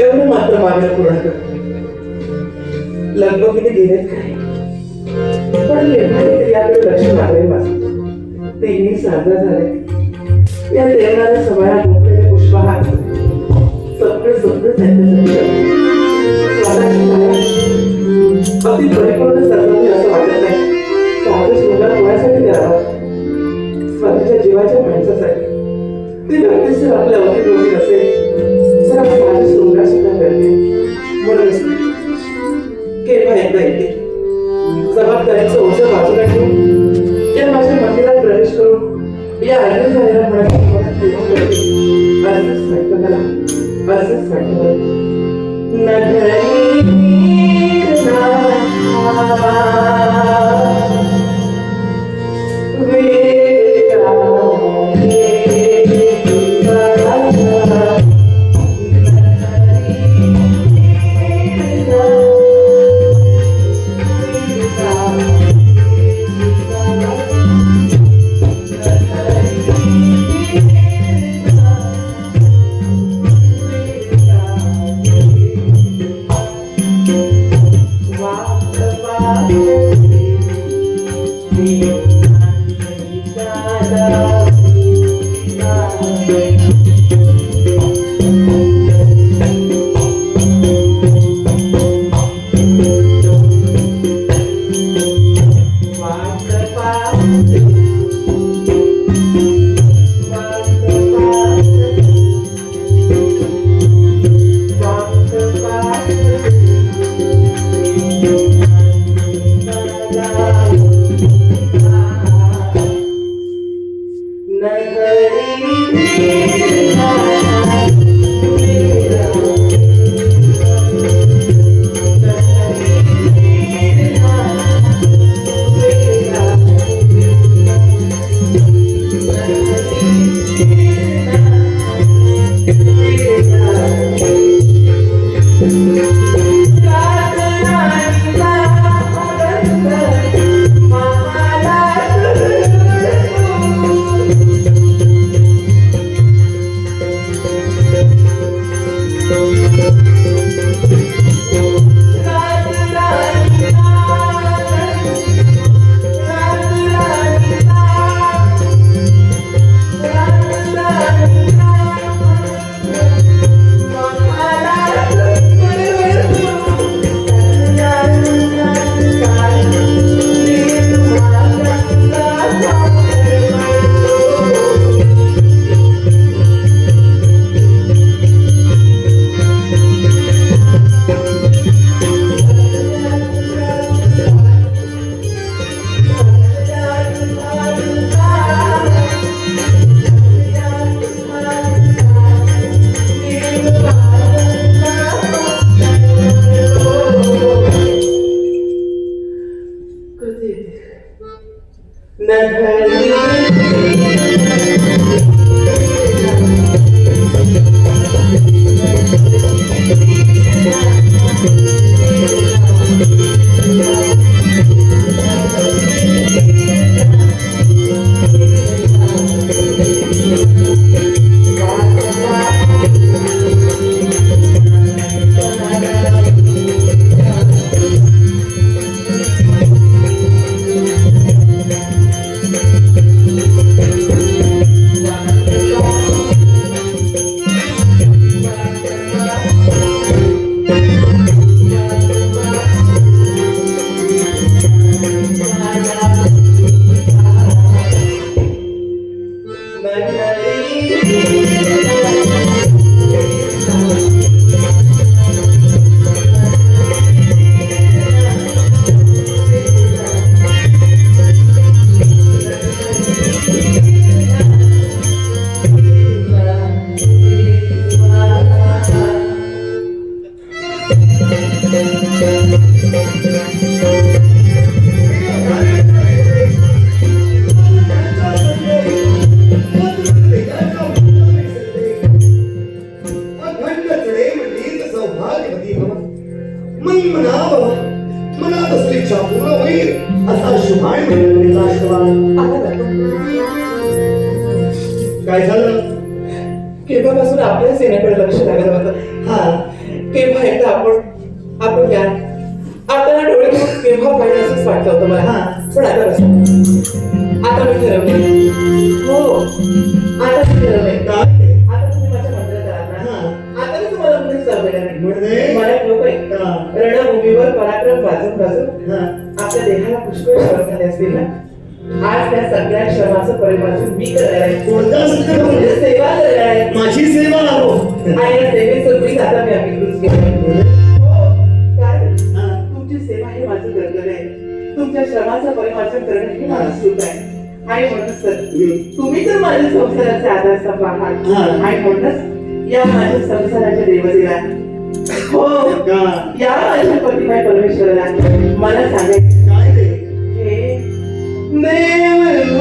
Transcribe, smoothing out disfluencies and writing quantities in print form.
एवढं मात्र मागणं पूर्ण करतो. लगबगीने गेलेत काय, पण निर्माणे तरी याकडे लक्ष लागले माझं. तेही साजरा झाले. या देवनाऱ्या समयात मोठलेले पुष्पहार सगळं सगळं त्यांच्यासाठी अगदी परिपूर्ण सर्वज्ञ असं वाटत नाही. साधं शृंगार कोणासाठी द्यावा? स्वतःच्या जीवाच्या माणसासाठी. ते व्यक्ती जर आपल्या अवतीभोवती नसेल तर आपण माझे शृंगार सुद्धा करते. म्हणूनच केव्हा एकदा येते जबाबदारीचं ओझं बाजूला ठेवून या माझ्या मंदिरात प्रवेश करून या अर्धी झालेल्या मनात असंच वाटतं मला. असंच वाटतं मला. काय झालं? केव्हापासून आपल्या सेनेकडे लक्ष लागलं होतं. हा केव्हा एकदा आपण या आता डोळे केव्हा पाहिजे असंच वाटलं होतं मला. पण आता कसं आता मी ठरवले. हो आता मी ठरवले. आता तुम्ही माझ्या मंदिरात आलात ना, आता मी तुम्हाला कुठेच जाऊ देणार नाही. मला एक लोक आहे रणभूमीवर पराक्रम गाजून गाजून आपल्या देहाला पुष्कळ श्रम झाले असतील ना, आज त्या सगळ्या श्रमाचं परिमार्जन मी करणार आहे. तुमची सेवा करणार आहे. माझी सेवा हो. आणि या सेवेचं बीज आता मी अंगीकृत केलं. हो, कारण तुमची सेवा हे माझं कर्तव्य आहे. तुमच्या श्रमाचं परिमार्जन करणं हे माझं सुख आहे. आणि म्हणूनच सर तुम्ही तर माझ्या संसाराचे आधारस्तंभ आहात. आणि म्हणूनच या माझ्या संसाराच्या देवतेला, हो या माझ्या पतिमाय परमेश्वराला मला सांगायचं हे देव